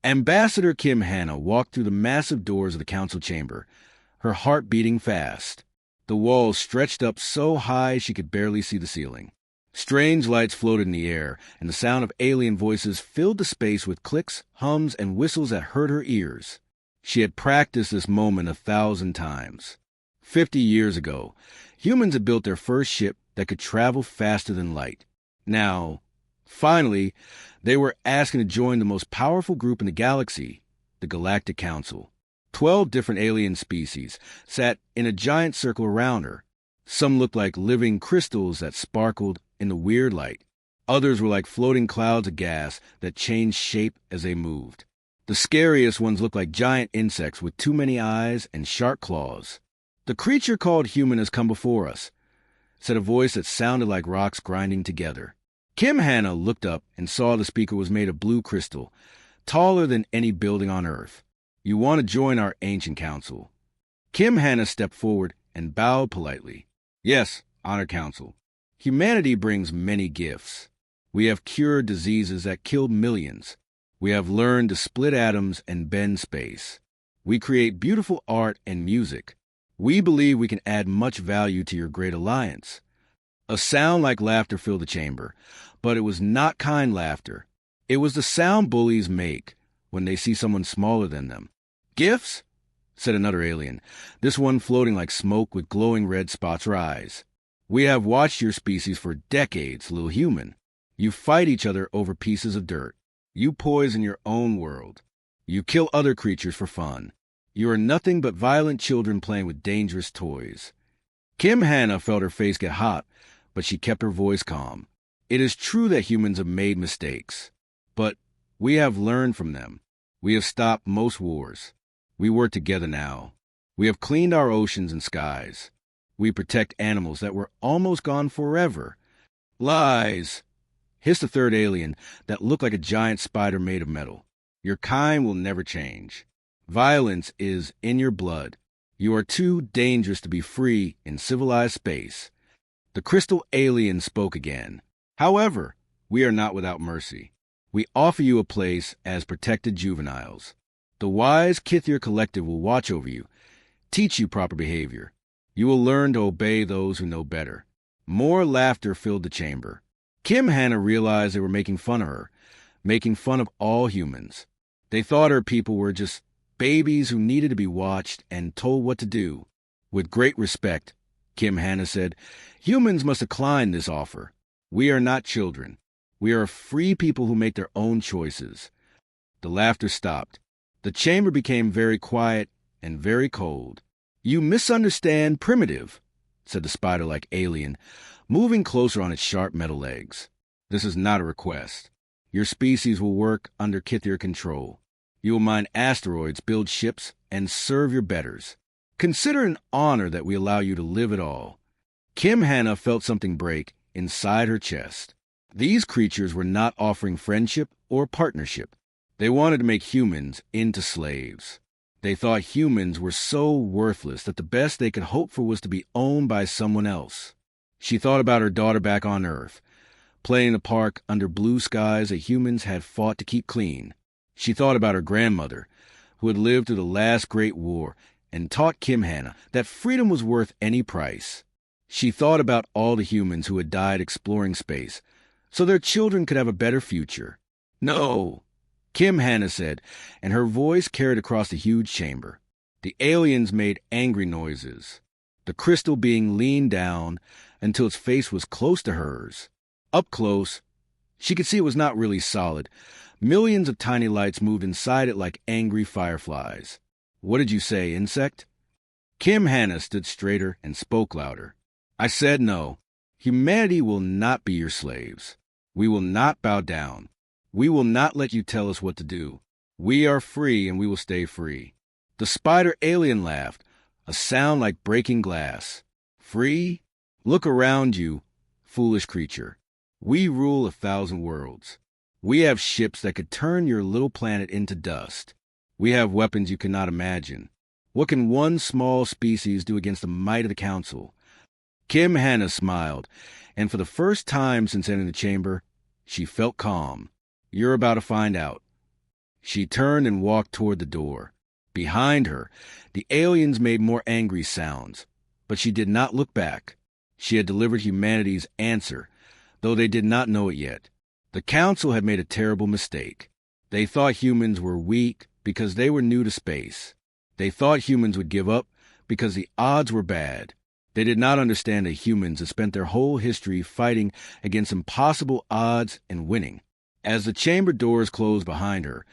Ambassador Kim Hannah walked through the massive doors of the council chamber, her heart beating fast. The walls stretched up so high she could barely see the ceiling. Strange lights floated in the air, and the sound of alien voices filled the space with clicks, hums, and whistles that hurt her ears. She had practiced this moment 1,000 times. 50 years ago, humans had built their first ship that could travel faster than light. Now, finally, they were asking to join the most powerful group in the galaxy, the Galactic Council. 12 different alien species sat in a giant circle around her. Some looked like living crystals that sparkled in the weird light. Others were like floating clouds of gas that changed shape as they moved. The scariest ones looked like giant insects with too many eyes and sharp claws. "The creature called human has come before us," said a voice that sounded like rocks grinding together. Kim Hannah looked up and saw the speaker was made of blue crystal, taller than any building on Earth. "You want to join our ancient council?" Kim Hannah stepped forward and bowed politely. "Yes, Honored Council. Humanity brings many gifts. We have cured diseases that killed millions. We have learned to split atoms and bend space. We create beautiful art and music. We believe we can add much value to your great alliance." A sound like laughter filled the chamber, but it was not kind laughter. It was the sound bullies make when they see someone smaller than them. "Gifts?" said another alien, this one floating like smoke with glowing red spots her eyes. "We have watched your species for decades, little human. You fight each other over pieces of dirt. You poison your own world. You kill other creatures for fun. You are nothing but violent children playing with dangerous toys." Kim Hannah felt her face get hot, but she kept her voice calm. "It is true that humans have made mistakes, but we have learned from them. We have stopped most wars. We work together now. We have cleaned our oceans and skies. We protect animals that were almost gone forever." "Lies!" hissed the third alien that looked like a giant spider made of metal. "Your kind will never change. Violence is in your blood. You are too dangerous to be free in civilized space." The crystal alien spoke again. "However, we are not without mercy. We offer you a place as protected juveniles. The wise Kithir Collective will watch over you, teach you proper behavior. You will learn to obey those who know better." More laughter filled the chamber. Kim Hannah realized they were making fun of her, making fun of all humans. They thought her people were just babies who needed to be watched and told what to do. With great respect, Kim Hannah said, "Humans must decline this offer. We are not children. We are free people who make their own choices." The laughter stopped. The chamber became very quiet and very cold. "You misunderstand primitive," said the spider-like alien, moving closer on its sharp metal legs. "This is not a request. Your species will work under Kithir control. You will mine asteroids, build ships, and serve your betters. Consider it an honor that we allow you to live at all." Kim Hannah felt something break inside her chest. These creatures were not offering friendship or partnership. They wanted to make humans into slaves. They thought humans were so worthless that the best they could hope for was to be owned by someone else. She thought about her daughter back on Earth, playing in the park under blue skies that humans had fought to keep clean. She thought about her grandmother, who had lived through the last Great War and taught Kim Hannah that freedom was worth any price. She thought about all the humans who had died exploring space, so their children could have a better future. "No," Kim Hannah said, and her voice carried across the huge chamber. The aliens made angry noises. The crystal being leaned down until its face was close to hers. Up close, she could see it was not really solid. Millions of tiny lights moved inside it like angry fireflies. "What did you say, insect?" Kim Hannah stood straighter and spoke louder. "I said no. Humanity will not be your slaves. We will not bow down. We will not let you tell us what to do. We are free and we will stay free." The spider alien laughed, a sound like breaking glass. "Free? Look around you, foolish creature. We rule 1,000 worlds. We have ships that could turn your little planet into dust. We have weapons you cannot imagine. What can one small species do against the might of the Council?" Kim Hannah smiled, and for the first time since entering the chamber, she felt calm. "You're about to find out." She turned and walked toward the door. Behind her, the aliens made more angry sounds, but she did not look back. She had delivered humanity's answer, though they did not know it yet. The Council had made a terrible mistake. They thought humans were weak because they were new to space. They thought humans would give up because the odds were bad. They did not understand that humans had spent their whole history fighting against impossible odds and winning. As the chamber doors closed behind her,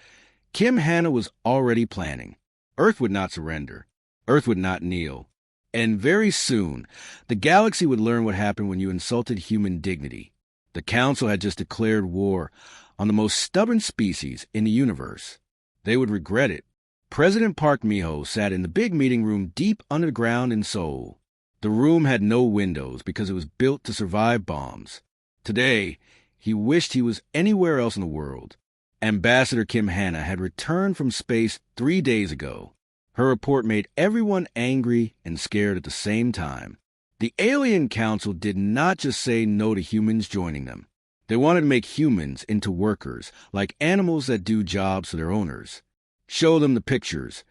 Kim Hanna was already planning. Earth would not surrender. Earth would not kneel. And very soon, the galaxy would learn what happened when you insulted human dignity. The Council had just declared war on the most stubborn species in the universe. They would regret it. President Park Miho sat in the big meeting room deep underground in Seoul. The room had no windows because it was built to survive bombs. Today, he wished he was anywhere else in the world. Ambassador Kim Hanna had returned from space 3 days ago. Her report made everyone angry and scared at the same time. The Alien Council did not just say no to humans joining them. They wanted to make humans into workers, like animals that do jobs for their owners. Show them the pictures,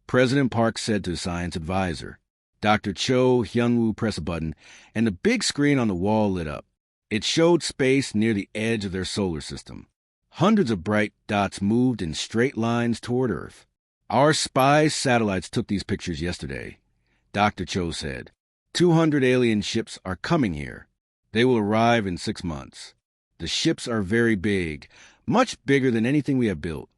President Park said to his science advisor. Dr. Cho Hyunwoo pressed a button, and the big screen on the wall lit up. It showed space near the edge of their solar system. Hundreds of bright dots moved in straight lines toward Earth. Our spy satellites took these pictures yesterday, Dr. Cho said. 200 alien ships are coming here. They will arrive in 6 months. The ships are very big, much bigger than anything we have built.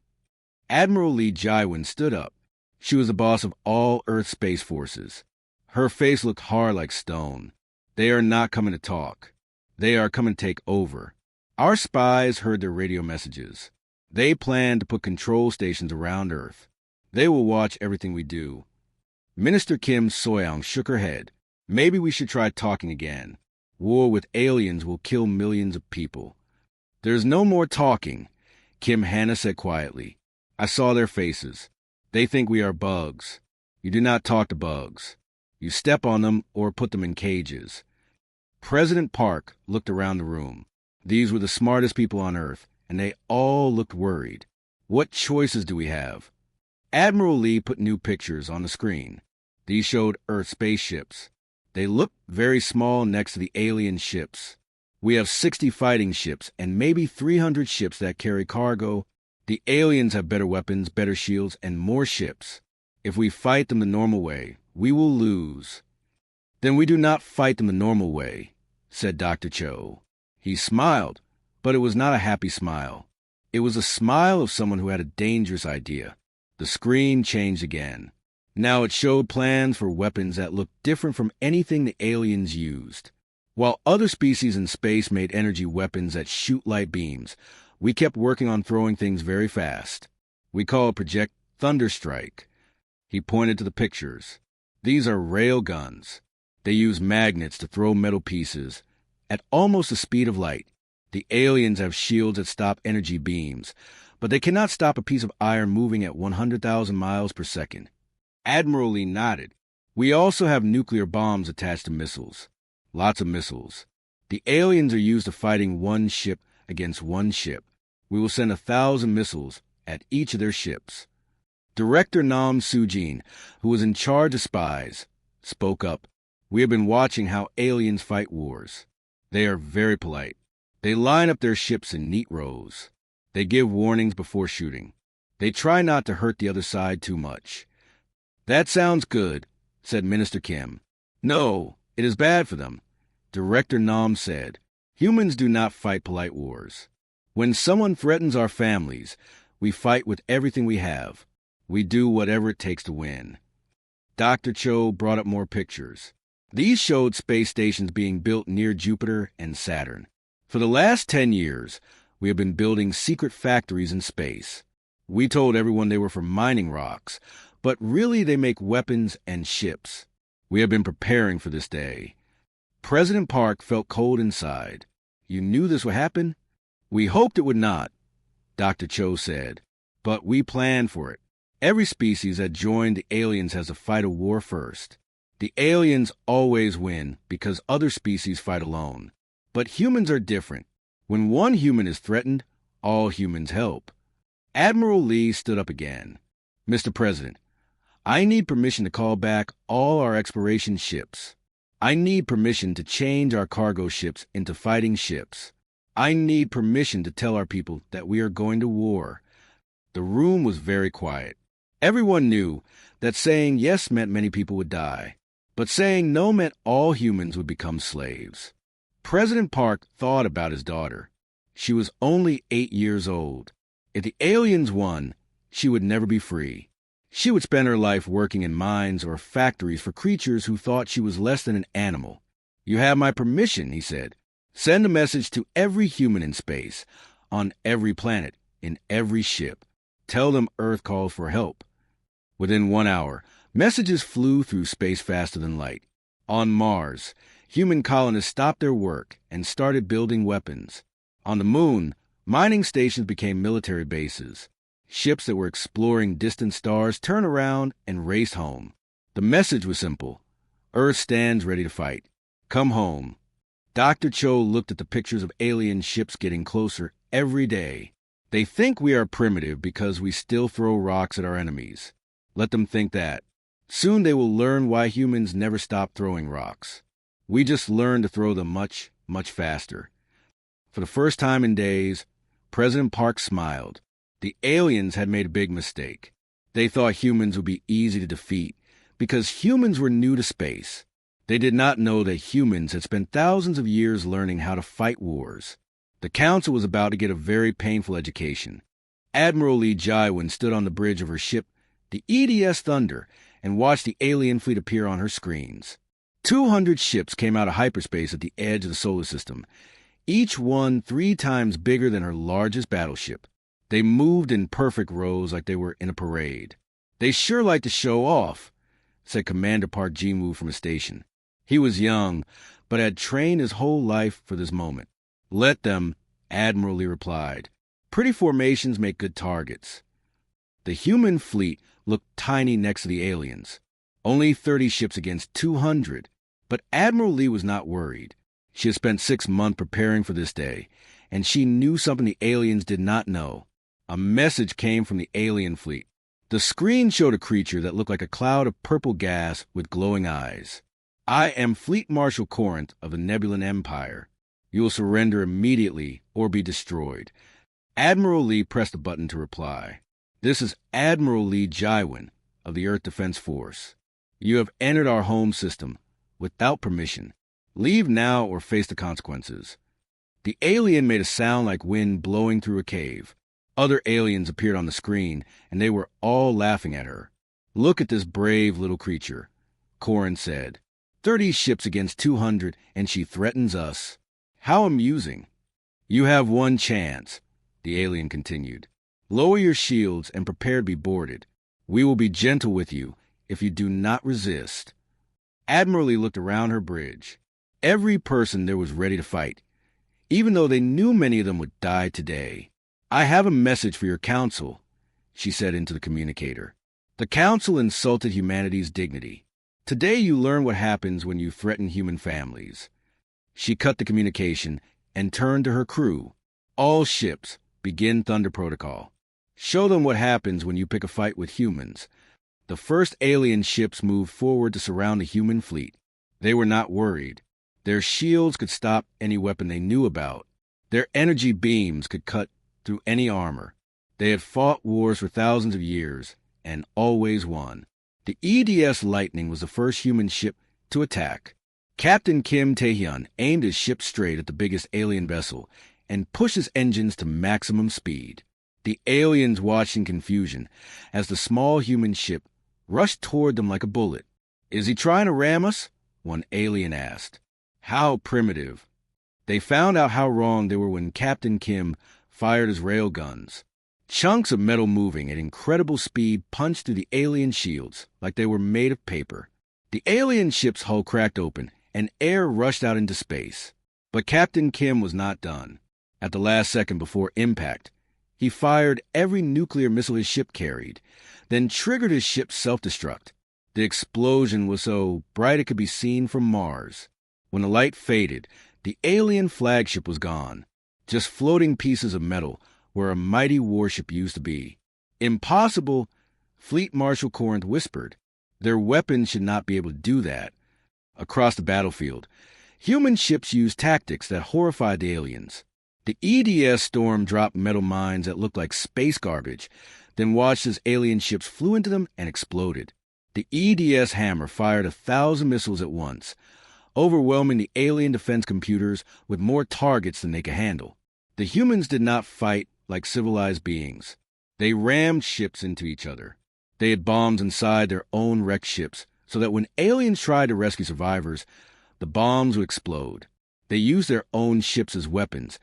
Admiral Lee Jaiwin stood up. She was the boss of all Earth Space Forces. Her face looked hard like stone. They are not coming to talk. They are coming to take over. Our spies heard their radio messages. They plan to put control stations around Earth. They will watch everything we do. Minister Kim Soyoung shook her head. Maybe we should try talking again. War with aliens will kill millions of people. There's no more talking, Kim Hanna said quietly. I saw their faces. They think we are bugs. You do not talk to bugs. You step on them or put them in cages. President Park looked around the room. These were the smartest people on Earth, and they all looked worried. What choices do we have? Admiral Lee put new pictures on the screen. These showed Earth spaceships. They looked very small next to the alien ships. We have 60 fighting ships and maybe 300 ships that carry cargo. The aliens have better weapons, better shields, and more ships. If we fight them the normal way, we will lose. Then we do not fight them the normal way, said Dr. Cho. He smiled, but it was not a happy smile. It was a smile of someone who had a dangerous idea. The screen changed again. Now it showed plans for weapons that looked different from anything the aliens used. While other species in space made energy weapons that shoot light beams, we kept working on throwing things very fast. We call it Project Thunderstrike. He pointed to the pictures. These are rail guns. They use magnets to throw metal pieces at almost the speed of light. The aliens have shields that stop energy beams, but they cannot stop a piece of iron moving at 100,000 miles per second. Admiral Lee nodded. We also have nuclear bombs attached to missiles. Lots of missiles. The aliens are used to fighting one ship against one ship. We will send 1,000 missiles at each of their ships. Director Nam Soo-jin, who was in charge of spies, spoke up. We have been watching how aliens fight wars. They are very polite. They line up their ships in neat rows. They give warnings before shooting. They try not to hurt the other side too much. That sounds good, said Minister Kim. No, it is bad for them, Director Nam said. Humans do not fight polite wars. When someone threatens our families, we fight with everything we have. We do whatever it takes to win. Dr. Cho brought up more pictures. These showed space stations being built near Jupiter and Saturn. For the last 10 years, we have been building secret factories in space. We told everyone they were for mining rocks, but really they make weapons and ships. We have been preparing for this day. President Park felt cold inside. You knew this would happen? We hoped it would not, Dr. Cho said, but we planned for it. Every species that joined the aliens has to fight a war first. The aliens always win because other species fight alone. But humans are different. When one human is threatened, all humans help. Admiral Lee stood up again. Mr. President, I need permission to call back all our exploration ships. I need permission to change our cargo ships into fighting ships. I need permission to tell our people that we are going to war. The room was very quiet. Everyone knew that saying yes meant many people would die, but saying no meant all humans would become slaves. President Park thought about his daughter. She was only 8 years old. If the aliens won, she would never be free. She would spend her life working in mines or factories for creatures who thought she was less than an animal. You have my permission, he said. Send a message to every human in space, on every planet, in every ship. Tell them Earth calls for help. Within 1 hour, messages flew through space faster than light. On Mars, human colonists stopped their work and started building weapons. On the Moon, mining stations became military bases. Ships that were exploring distant stars turned around and raced home. The message was simple. Earth stands ready to fight. Come home. Dr. Cho looked at the pictures of alien ships getting closer every day. They think we are primitive because we still throw rocks at our enemies. Let them think that. Soon they will learn why humans never stop throwing rocks. We just learned to throw them much, much faster. For the first time in days, President Park smiled. The aliens had made a big mistake. They thought humans would be easy to defeat because humans were new to space. They did not know that humans had spent thousands of years learning how to fight wars. The council was about to get a very painful education. Admiral Lee Jaiwan stood on the bridge of her ship, the EDS Thunder, and watched the alien fleet appear on her screens. 200 ships came out of hyperspace at the edge of the solar system, each one 3 times bigger than her largest battleship. They moved in perfect rows like they were in a parade. They sure like to show off, said Commander Park Ji-woo from his station. He was young, but had trained his whole life for this moment. Let them, Admiral Lee replied. Pretty formations make good targets. The human fleet looked tiny next to the aliens. Only 30 ships against 200. But Admiral Lee was not worried. She had spent 6 months preparing for this day, and she knew something the aliens did not know. A message came from the alien fleet. The screen showed a creature that looked like a cloud of purple gas with glowing eyes. I am Fleet Marshal Corinth of the Nebulan Empire. You will surrender immediately or be destroyed. Admiral Lee pressed a button to reply. This is Admiral Lee Jaiwan of the Earth Defense Force. You have entered our home system without permission. Leave now or face the consequences. The alien made a sound like wind blowing through a cave. Other aliens appeared on the screen, and they were all laughing at her. Look at this brave little creature, Corin said. 30 ships against 200, and she threatens us. How amusing. You have one chance, the alien continued. Lower your shields and prepare to be boarded. We will be gentle with you if you do not resist. Admiral Lee looked around her bridge. Every person there was ready to fight, even though they knew many of them would die today. I have a message for your council, she said into the communicator. The council insulted humanity's dignity. Today you learn what happens when you threaten human families. She cut the communication and turned to her crew. All ships, begin Thunder Protocol. Show them what happens when you pick a fight with humans. The first alien ships moved forward to surround the human fleet. They were not worried. Their shields could stop any weapon they knew about. Their energy beams could cut through any armor. They had fought wars for thousands of years and always won. The EDS Lightning was the first human ship to attack. Captain Kim Tae-hyun aimed his ship straight at the biggest alien vessel and pushed his engines to maximum speed. The aliens watched in confusion as the small human ship rushed toward them like a bullet. Is he trying to ram us? One alien asked. How primitive. They found out how wrong they were when Captain Kim fired his railguns. Chunks of metal moving at incredible speed punched through the alien shields like they were made of paper. The alien ship's hull cracked open and air rushed out into space. But Captain Kim was not done. At the last second before impact, he fired every nuclear missile his ship carried, then triggered his ship's self-destruct. The explosion was so bright it could be seen from Mars. When the light faded, the alien flagship was gone. Just floating pieces of metal where a mighty warship used to be. Impossible, Fleet Marshal Corinth whispered. Their weapons should not be able to do that. Across the battlefield, human ships used tactics that horrified the aliens. The EDS Storm dropped metal mines that looked like space garbage, then watched as alien ships flew into them and exploded. The EDS Hammer fired 1,000 missiles at once, overwhelming the alien defense computers with more targets than they could handle. The humans did not fight like civilized beings. They rammed ships into each other. They had bombs inside their own wrecked ships, so that when aliens tried to rescue survivors, the bombs would explode. They used their own ships as weapons,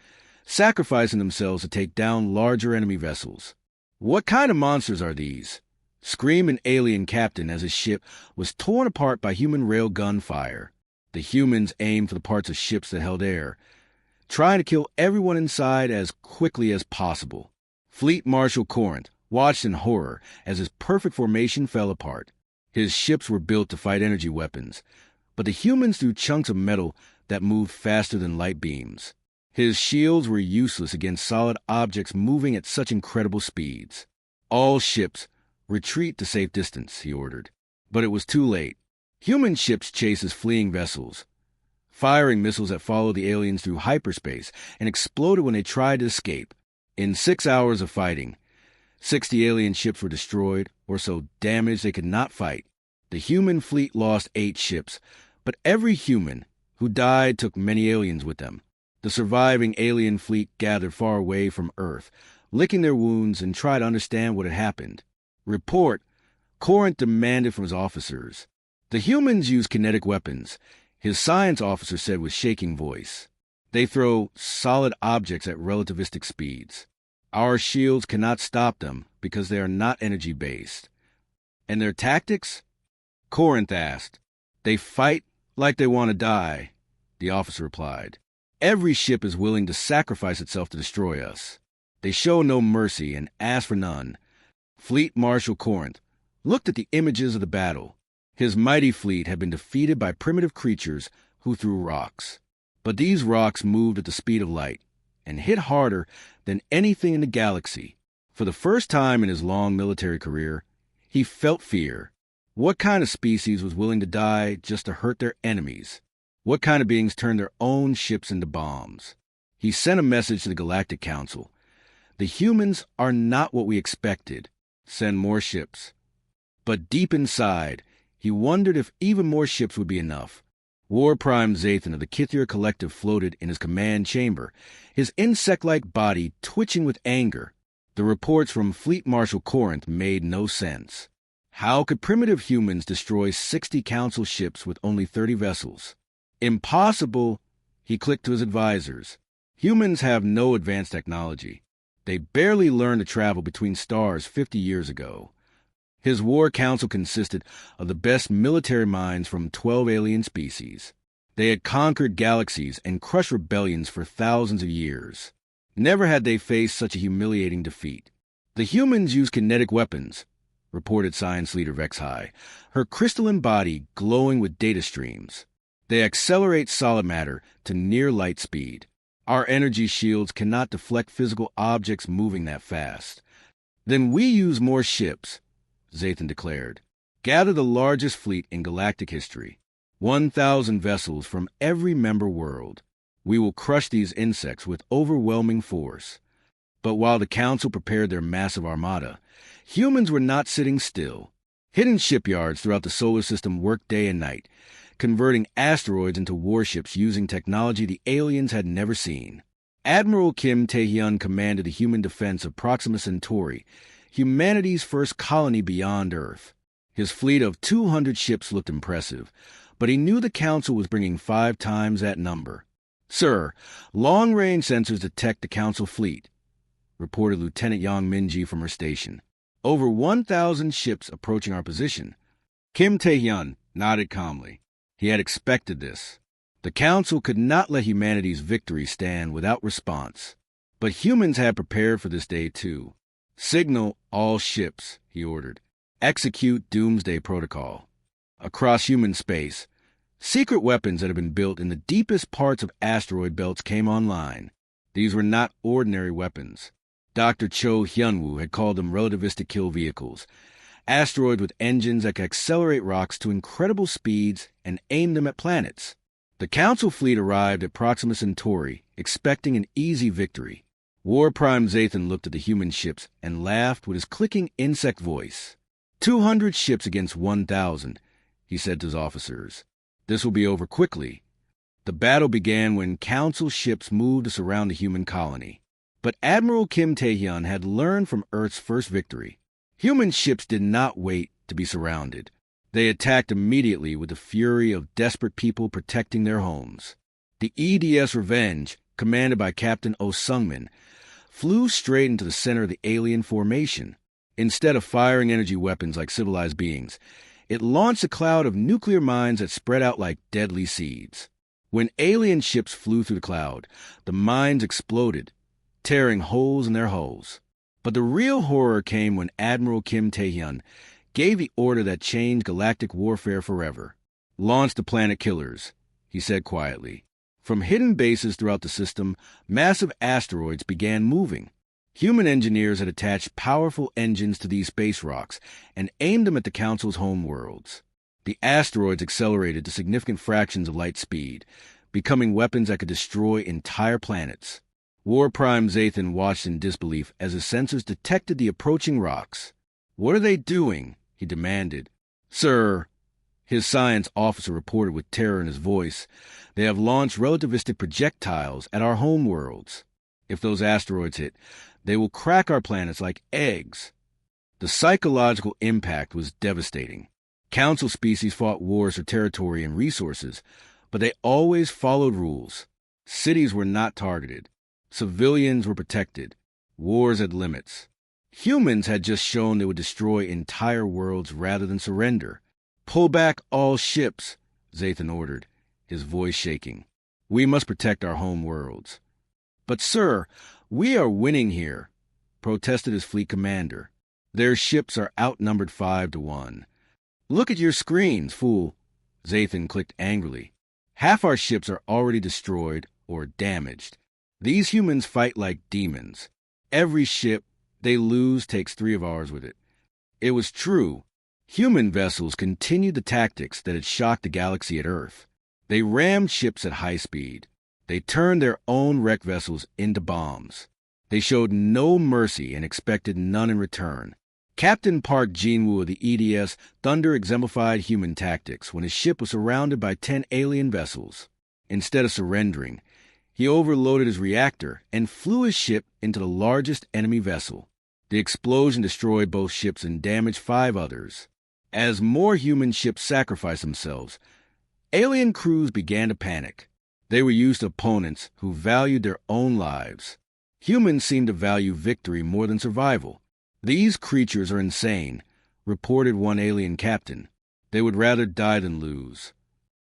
sacrificing themselves to take down larger enemy vessels. What kind of monsters are these? Screamed an alien captain as his ship was torn apart by human railgun fire. The humans aimed for the parts of ships that held air, trying to kill everyone inside as quickly as possible. Fleet Marshal Corinth watched in horror as his perfect formation fell apart. His ships were built to fight energy weapons, but the humans threw chunks of metal that moved faster than light beams. His shields were useless against solid objects moving at such incredible speeds. All ships, retreat to safe distance, he ordered. But it was too late. Human ships chased his fleeing vessels, firing missiles that followed the aliens through hyperspace and exploded when they tried to escape. In 6 hours of fighting, 60 alien ships were destroyed or so damaged they could not fight. The human fleet lost 8 ships, but every human who died took many aliens with them. The surviving alien fleet gathered far away from Earth, licking their wounds and tried to understand what had happened. Report, Corinth demanded from his officers. The humans use kinetic weapons, his science officer said with shaking voice. They throw solid objects at relativistic speeds. Our shields cannot stop them because they are not energy-based. And their tactics? Corinth asked. They fight like they want to die, the officer replied. Every ship is willing to sacrifice itself to destroy us. They show no mercy and ask for none. Fleet Marshal Corinth looked at the images of the battle. His mighty fleet had been defeated by primitive creatures who threw rocks. But these rocks moved at the speed of light and hit harder than anything in the galaxy. For the first time in his long military career, he felt fear. What kind of species was willing to die just to hurt their enemies? What kind of beings turned their own ships into bombs? He sent a message to the Galactic Council. The humans are not what we expected. Send more ships. But deep inside, he wondered if even more ships would be enough. War Prime Zathan of the Kithir Collective floated in his command chamber, his insect-like body twitching with anger. The reports from Fleet Marshal Corinth made no sense. How could primitive humans destroy 60 Council ships with only 30 vessels? Impossible, he clicked to his advisors. Humans have no advanced technology. They barely learned to travel between stars 50 years ago. His war council consisted of the best military minds from 12 alien species. They had conquered galaxies and crushed rebellions for thousands of years. Never had they faced such a humiliating defeat. The humans use kinetic weapons, reported science leader Vexhai, her crystalline body glowing with data streams. They accelerate solid matter to near light speed. Our energy shields cannot deflect physical objects moving that fast. Then we use more ships, Zathan declared. Gather the largest fleet in galactic history, 1,000 vessels from every member world. We will crush these insects with overwhelming force. But while the Council prepared their massive armada, humans were not sitting still. Hidden shipyards throughout the solar system worked day and night, converting asteroids into warships using technology the aliens had never seen. Admiral Kim Tae-hyun commanded the human defense of Proxima Centauri, humanity's first colony beyond Earth. His fleet of 200 ships looked impressive, but he knew the Council was bringing 5 times that number. Sir, long-range sensors detect the Council fleet, reported Lieutenant Yang Minji from her station. Over 1,000 ships approaching our position. Kim Tae-hyun nodded calmly. He had expected this. The Council could not let humanity's victory stand without response. But humans had prepared for this day too. Signal all ships, he ordered. Execute Doomsday Protocol. Across human space, secret weapons that had been built in the deepest parts of asteroid belts came online. These were not ordinary weapons. Dr. Cho Hyunwoo had called them relativistic kill vehicles, asteroids with engines that could accelerate rocks to incredible speeds and aim them at planets. The Council fleet arrived at Proxima Centauri, expecting an easy victory. War Prime Zathan looked at the human ships and laughed with his clicking insect voice. 200 ships against 1,000, he said to his officers. This will be over quickly. The battle began when Council ships moved to surround the human colony. But Admiral Kim Tae-hyun had learned from Earth's first victory. Human ships did not wait to be surrounded. They attacked immediately with the fury of desperate people protecting their homes. The EDS Revenge, commanded by Captain Oh Sung-min, flew straight into the center of the alien formation. Instead of firing energy weapons like civilized beings, it launched a cloud of nuclear mines that spread out like deadly seeds. When alien ships flew through the cloud, the mines exploded, tearing holes in their hulls. But the real horror came when Admiral Kim Tae-hyun gave the order that changed galactic warfare forever. Launch the planet killers, he said quietly. From hidden bases throughout the system, massive asteroids began moving. Human engineers had attached powerful engines to these space rocks and aimed them at the Council's home worlds. The asteroids accelerated to significant fractions of light speed, becoming weapons that could destroy entire planets. War Prime Zathan watched in disbelief as his sensors detected the approaching rocks. "What are they doing?" he demanded. "Sir," his science officer reported with terror in his voice, "they have launched relativistic projectiles at our home worlds. If those asteroids hit, they will crack our planets like eggs." The psychological impact was devastating. Council species fought wars for territory and resources, but they always followed rules. Cities were not targeted. Civilians were protected. Wars had limits. Humans had just shown they would destroy entire worlds rather than surrender. "Pull back all ships," Zathan ordered, his voice shaking. "We must protect our home worlds." "But, sir, we are winning here," protested his fleet commander. "Their ships are outnumbered 5-1. "Look at your screens, fool," Zathan clicked angrily. "Half our ships are already destroyed or damaged. These humans fight like demons. Every ship they lose takes 3 of ours with it." It was true. Human vessels continued the tactics that had shocked the galaxy at Earth. They rammed ships at high speed. They turned their own wrecked vessels into bombs. They showed no mercy and expected none in return. Captain Park Jin-woo of the EDS Thunder exemplified human tactics when his ship was surrounded by 10 alien vessels. Instead of surrendering, he overloaded his reactor and flew his ship into the largest enemy vessel. The explosion destroyed both ships and damaged 5 others. As more human ships sacrificed themselves, alien crews began to panic. They were used to opponents who valued their own lives. Humans seemed to value victory more than survival. "These creatures are insane," reported one alien captain. "They would rather die than lose."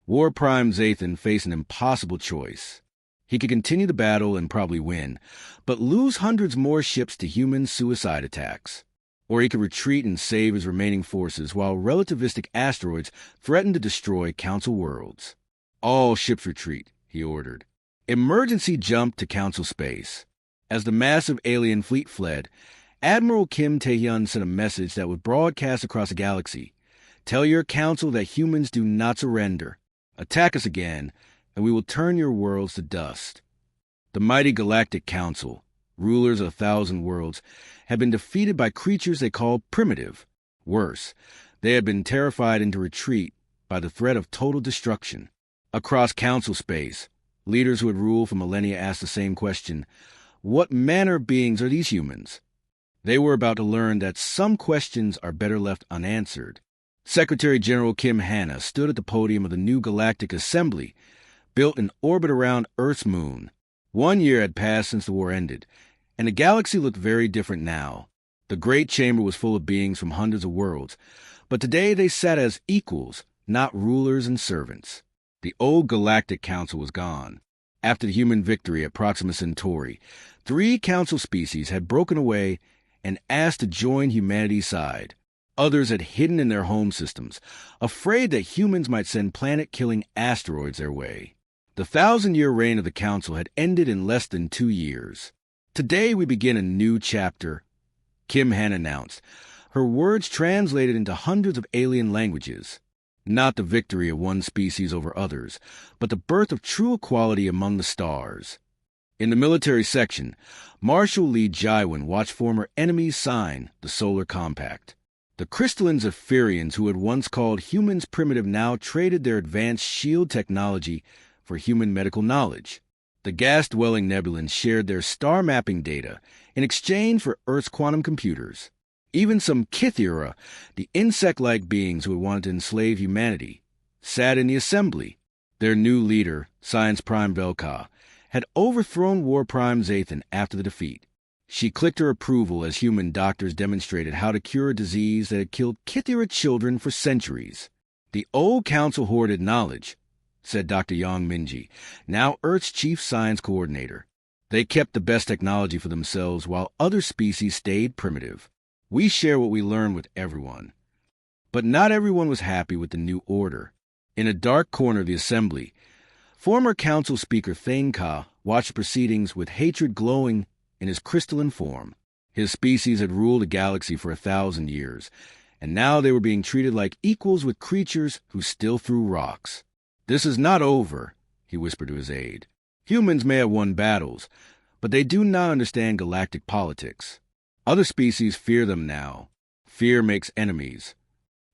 War Prime Zathan faced an impossible choice. He could continue the battle and probably win, but lose hundreds more ships to human suicide attacks. Or he could retreat and save his remaining forces while relativistic asteroids threatened to destroy Council worlds. "All ships retreat," he ordered. Emergency jump to Council space. As the massive alien fleet fled, Admiral Kim Tae-hyun sent a message that was broadcast across the galaxy. "Tell your Council that humans do not surrender. Attack us again, and we will turn your worlds to dust." The mighty Galactic Council, rulers of 1,000 worlds, had been defeated by creatures they called primitive. Worse, they had been terrified into retreat by the threat of total destruction. Across Council space, leaders who had ruled for millennia asked the same question: what manner of beings are these humans? They were about to learn that some questions are better left unanswered. Secretary General Kim Hanna stood at the podium of the new Galactic Assembly, built in orbit around Earth's moon. 1 year had passed since the war ended, and the galaxy looked very different now. The Great Chamber was full of beings from hundreds of worlds, but today they sat as equals, not rulers and servants. The old Galactic Council was gone. After the human victory at Proxima Centauri, 3 Council species had broken away and asked to join humanity's side. Others had hidden in their home systems, afraid that humans might send planet-killing asteroids their way. The 1,000-year reign of the Council had ended in less than 2 years. Today we begin a new chapter, Kim Han announced, her words translated into hundreds of alien languages. Not the victory of one species over others, but the birth of true equality among the stars. In the military section, Marshal Lee Jaiwan watched former enemies sign the Solar Compact. The crystalline Zephyrians who had once called humans primitive now traded their advanced shield technology for human medical knowledge. The gas-dwelling Nebulans shared their star mapping data in exchange for Earth's quantum computers. Even some Kythera, the insect-like beings who had wanted to enslave humanity, sat in the assembly. Their new leader, Science Prime Velka, had overthrown War Prime Zathan after the defeat. She clicked her approval as human doctors demonstrated how to cure a disease that had killed Kythera children for centuries. The old council hoarded knowledge, said Dr. Yang Minji, now Earth's chief science coordinator. They kept the best technology for themselves while other species stayed primitive. We share what we learn with everyone. But not everyone was happy with the new order. In a dark corner of the assembly, former council speaker Thane Ka watched the proceedings with hatred glowing in his crystalline form. His species had ruled a galaxy for 1,000 years, and now they were being treated like equals with creatures who still threw rocks. "This is not over," he whispered to his aide. "Humans may have won battles, but they do not understand galactic politics. Other species fear them now. Fear makes enemies."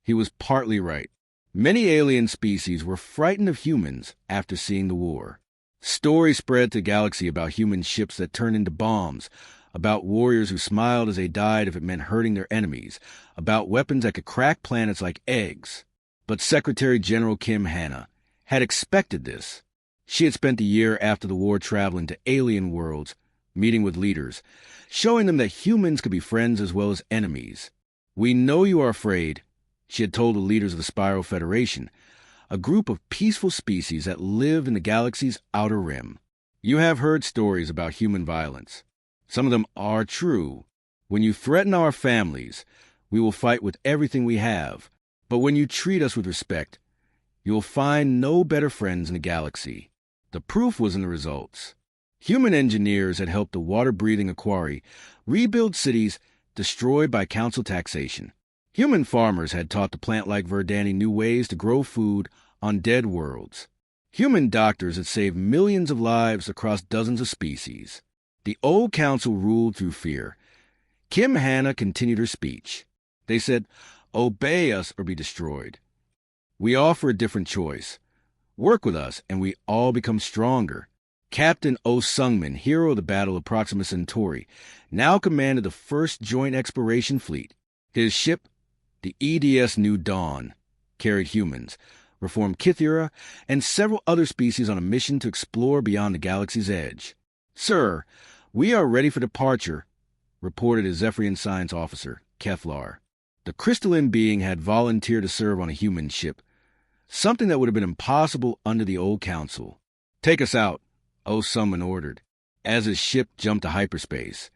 He was partly right. Many alien species were frightened of humans after seeing the war. Stories spread to the galaxy about human ships that turned into bombs, about warriors who smiled as they died if it meant hurting their enemies, about weapons that could crack planets like eggs. But Secretary General Kim Hanna had expected this. She had spent the year after the war traveling to alien worlds, meeting with leaders, showing them that humans could be friends as well as enemies. "We know you are afraid," she had told the leaders of the Spiral Federation, a group of peaceful species that lived in the galaxy's outer rim. "You have heard stories about human violence. Some of them are true. When you threaten our families, we will fight with everything we have. But when you treat us with respect, you will find no better friends in the galaxy." The proof was in the results. Human engineers had helped the water-breathing Aquari rebuild cities destroyed by council taxation. Human farmers had taught the plant-like Verdani new ways to grow food on dead worlds. Human doctors had saved millions of lives across dozens of species. The old council ruled through fear. Kim Hanna continued her speech. They said, "Obey us or be destroyed. We offer a different choice. Work with us and we all become stronger." Captain Oh Sungmin, hero of the Battle of Proxima Centauri, now commanded the first joint exploration fleet. His ship, the EDS New Dawn, carried humans, reformed Kythera, and several other species on a mission to explore beyond the galaxy's edge. "Sir, we are ready for departure," reported a Zephyrian science officer, Keflar. The crystalline being had volunteered to serve on a human ship, something that would have been impossible under the old council. "Take us out," Oh Sungmin ordered. As his ship jumped to hyperspace,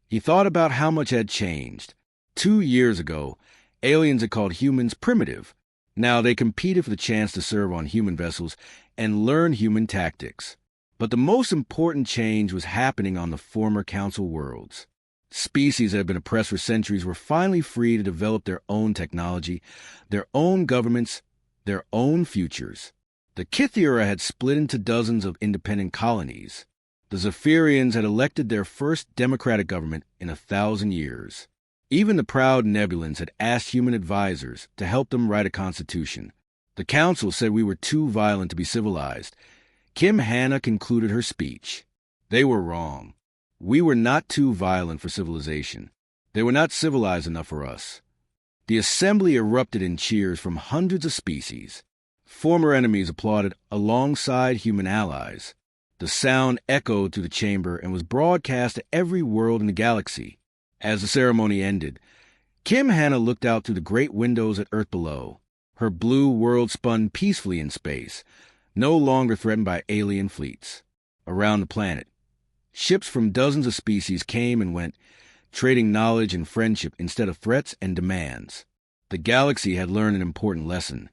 he thought about how much had changed. 2 years ago, aliens had called humans primitive. Now they competed for the chance to serve on human vessels and learn human tactics. But the most important change was happening on the former council worlds. Species that had been oppressed for centuries were finally free to develop their own technology, their own governments, their own futures. The Kythera had split into dozens of independent colonies. The Zephyrians had elected their first democratic government in 1,000 years. Even the proud Nebulans had asked human advisors to help them write a constitution. The council said we were too violent to be civilized. Kim Hanna concluded her speech. They were wrong. We were not too violent for civilization. They were not civilized enough for us. The assembly erupted in cheers from hundreds of species. Former enemies applauded alongside human allies. The sound echoed through the chamber and was broadcast to every world in the galaxy. As the ceremony ended, Kim Hanna looked out through the great windows at Earth below. Her blue world spun peacefully in space, no longer threatened by alien fleets. Around the planet, ships from dozens of species came and went, trading knowledge and friendship instead of threats and demands. The galaxy had learned an important lesson.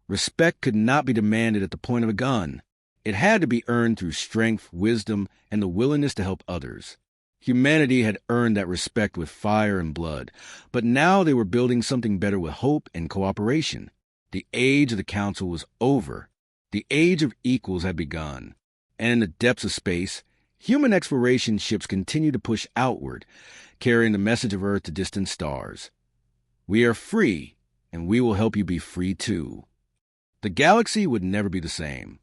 Respect could not be demanded at the point of a gun. It had to be earned through strength, wisdom, and the willingness to help others. Humanity had earned that respect with fire and blood, but now they were building something better with hope and cooperation. The age of the Council was over. The age of equals had begun. And in the depths of space, human exploration ships continued to push outward, carrying the message of Earth to distant stars. We are free, and we will help you be free too. The galaxy would never be the same.